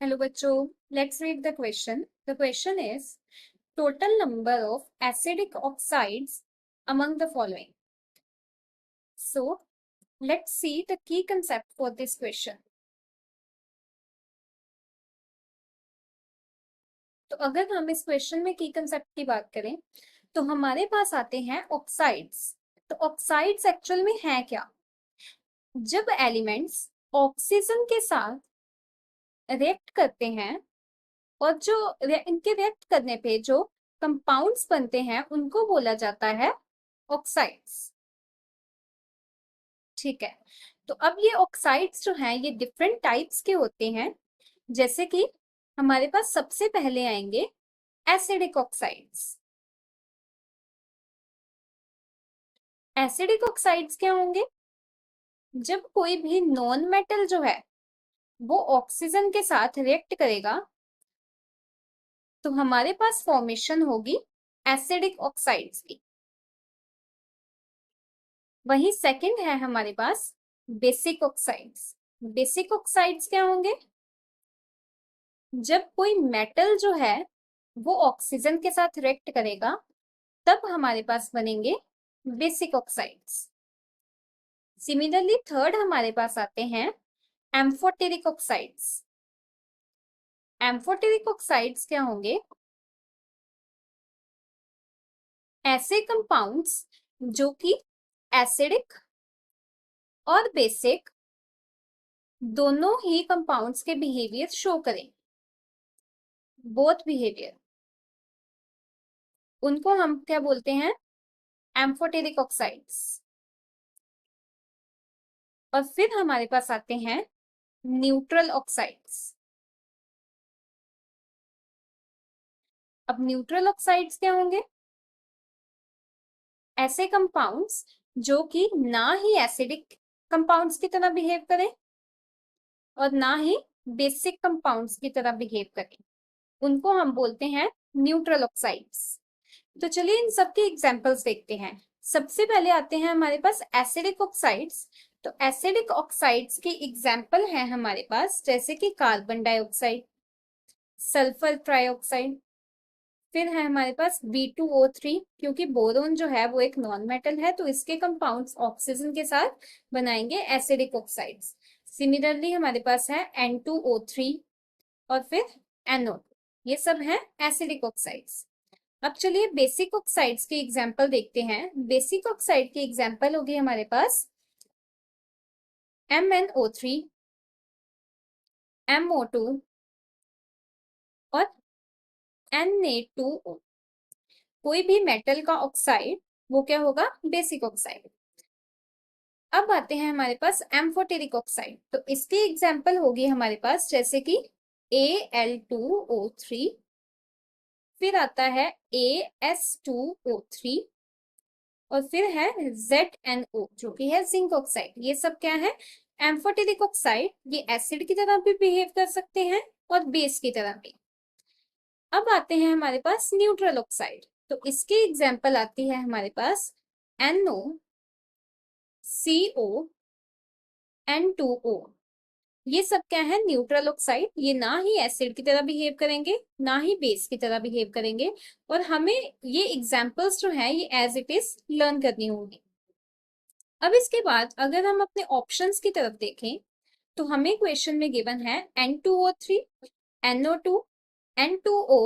Hello बच्चों, let's read the question. The question is total number of acidic oxides among the following. So let's see the key concept for this question. तो अगर हम इस question में की concept की बात करें तो हमारे पास आते हैं ऑक्साइड्स। तो ऑक्साइड्स एक्चुअल में है क्या? जब एलिमेंट्स ऑक्सीजन के साथ रिएक्ट करते हैं और जो इनके रिएक्ट करने पे जो कंपाउंड्स बनते हैं उनको बोला जाता है ऑक्साइड्स। ठीक है, तो अब ये ऑक्साइड्स जो हैं ये डिफरेंट टाइप्स के होते हैं। जैसे कि हमारे पास सबसे पहले आएंगे एसिडिक ऑक्साइड्स। एसिडिक ऑक्साइड्स क्या होंगे? जब कोई भी नॉन मेटल जो है वो ऑक्सीजन के साथ रिएक्ट करेगा तो हमारे पास फॉर्मेशन होगी एसिडिक ऑक्साइड्स की। वही सेकंड है हमारे पास बेसिक ऑक्साइड्स। बेसिक ऑक्साइड्स क्या होंगे? जब कोई मेटल जो है वो ऑक्सीजन के साथ रिएक्ट करेगा तब हमारे पास बनेंगे बेसिक ऑक्साइड्स। सिमिलरली थर्ड हमारे पास आते हैं एम्फोटेरिक ऑक्साइड्स। एम्फोटेरिक ऑक्साइड्स क्या होंगे? ऐसे कंपाउंड्स जो कि एसिडिक और बेसिक दोनों ही कंपाउंड्स के बिहेवियर शो करें, बोथ बिहेवियर, उनको हम क्या बोलते हैं? Amphoteric oxides. और फिर हमारे पास आते हैं न्यूट्रल ऑक्साइड्स। अब न्यूट्रल ऑक्साइड्स क्या होंगे? ऐसे कंपाउंड्स जो कि ना ही एसिडिक कंपाउंड्स की तरह बिहेव करें और ना ही बेसिक कंपाउंड्स की तरह बिहेव करें, उनको हम बोलते हैं न्यूट्रल ऑक्साइड्स। तो चलिए इन सबके एग्जांपल्स देखते हैं। सबसे पहले आते हैं हमारे पास एसिडिक ऑक्साइड्स। तो एसिडिक ऑक्साइड्स के एग्जांपल हैं हमारे पास जैसे कि कार्बन डाइऑक्साइड, सल्फर ट्राइऑक्साइड, फिर है हमारे पास B2O3, क्योंकि बोरोन जो है वो एक नॉन मेटल है तो इसके कंपाउंड्स ऑक्सीजन के साथ बनाएंगे एसिडिक ऑक्साइड्स। सिमिलरली हमारे पास है N2O3 और फिर NO2, ये सब है एसिडिक ऑक्साइड्स। अब चलिए बेसिक ऑक्साइड्स के एग्जांपल देखते हैं। बेसिक ऑक्साइड के एग्जांपल होगी हमारे पास MnO3, MO2 और Na2O। कोई भी मेटल का ऑक्साइड वो क्या होगा? Basic oxide. अब आते हैं हमारे पास एम्फोटेरिक ऑक्साइड। तो इसकी एग्जांपल होगी हमारे पास जैसे कि Al2O3, फिर आता है As2O3 और फिर है ZnO जो कि है जिंक ऑक्साइड। ये सब क्या है? Amphoteric oxide. ये एसिड की तरह भी बिहेव कर सकते हैं और बेस की तरह भी। अब आते हैं हमारे पास न्यूट्रल ऑक्साइड। तो इसकी एग्जांपल आती है हमारे पास NO, CO, N2O। ये सब क्या है? Neutral oxide. ये ना ही एसिड की तरह बिहेव करेंगे ना ही बेस की तरह बिहेव करेंगे और हमें ये एग्जांपल्स जो है ये एज इट इज लर्न करनी होगी। अब इसके बाद अगर हम अपने ऑप्शंस की तरफ देखें तो हमें क्वेश्चन में गिवन है N2O3, NO2, N2O,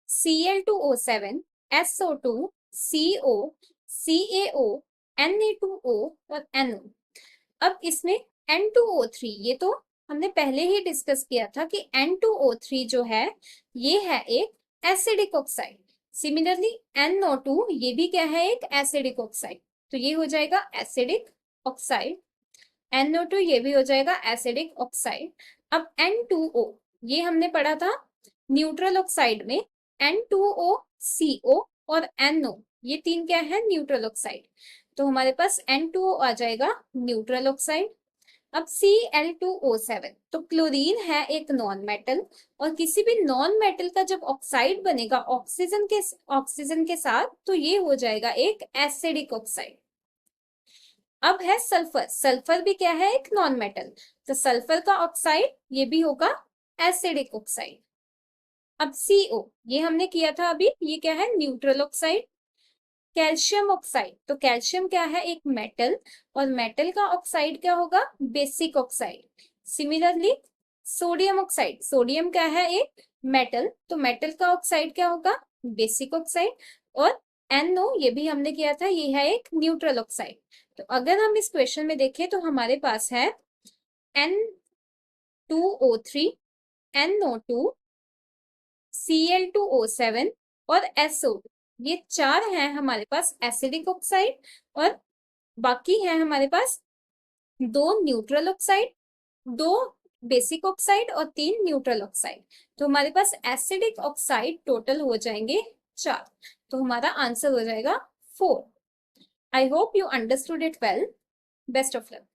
Cl2O7, SO2, CO, CaO, Na2O और NO। अब इसमें N2O3 ये तो हमने पहले ही डिस्कस किया था कि N2O3 जो है ये है एक एसिडिक ऑक्साइड। सिमिलरली NO2 ये भी क्या है? एक एसिडिक ऑक्साइड। तो ये हो जाएगा एसिडिक ऑक्साइड। NO2 ये भी हो जाएगा एसिडिक ऑक्साइड। अब N2O ये हमने पढ़ा था न्यूट्रल ऑक्साइड में, N2O, CO और NO ये तीन क्या है? Neutral oxide. तो हमारे पास N2O आ जाएगा न्यूट्रल ऑक्साइड। अब Cl2O7 तो क्लोरीन है एक नॉन मेटल और किसी भी नॉन मेटल का जब ऑक्साइड बनेगा ऑक्सीजन के साथ तो ये हो जाएगा एक एसिडिक ऑक्साइड। अब है सल्फर। सल्फर भी क्या है? एक नॉन मेटल। तो सल्फर का ऑक्साइड ये भी होगा एसिडिक ऑक्साइड। अब CO, ये हमने किया था अभी, ये क्या है, न्यूट्रल ऑक्साइड। कैल्शियम ऑक्साइड, तो कैल्शियम क्या है, एक मेटल, और मेटल का ऑक्साइड क्या होगा, basic oxide. Similarly sodium oxide, sodium क्या है, एक मेटल, तो मेटल का ऑक्साइड क्या होगा, बेसिक ऑक्साइड। और NO, ये भी हमने किया था, ये है एक न्यूट्रल ऑक्साइड। तो अगर हम इस क्वेश्चन में देखें तो हमारे पास है N2O3, NO2, Cl2O7 और SO2। ये चार हैं हमारे पास एसिडिक ऑक्साइड, और बाकी है हमारे पास दो न्यूट्रल ऑक्साइड, दो बेसिक ऑक्साइड और तीन न्यूट्रल ऑक्साइड। तो हमारे पास एसिडिक ऑक्साइड टोटल हो जाएंगे 4। तो हमारा आंसर हो जाएगा 4। I hope you understood it well. Best of luck.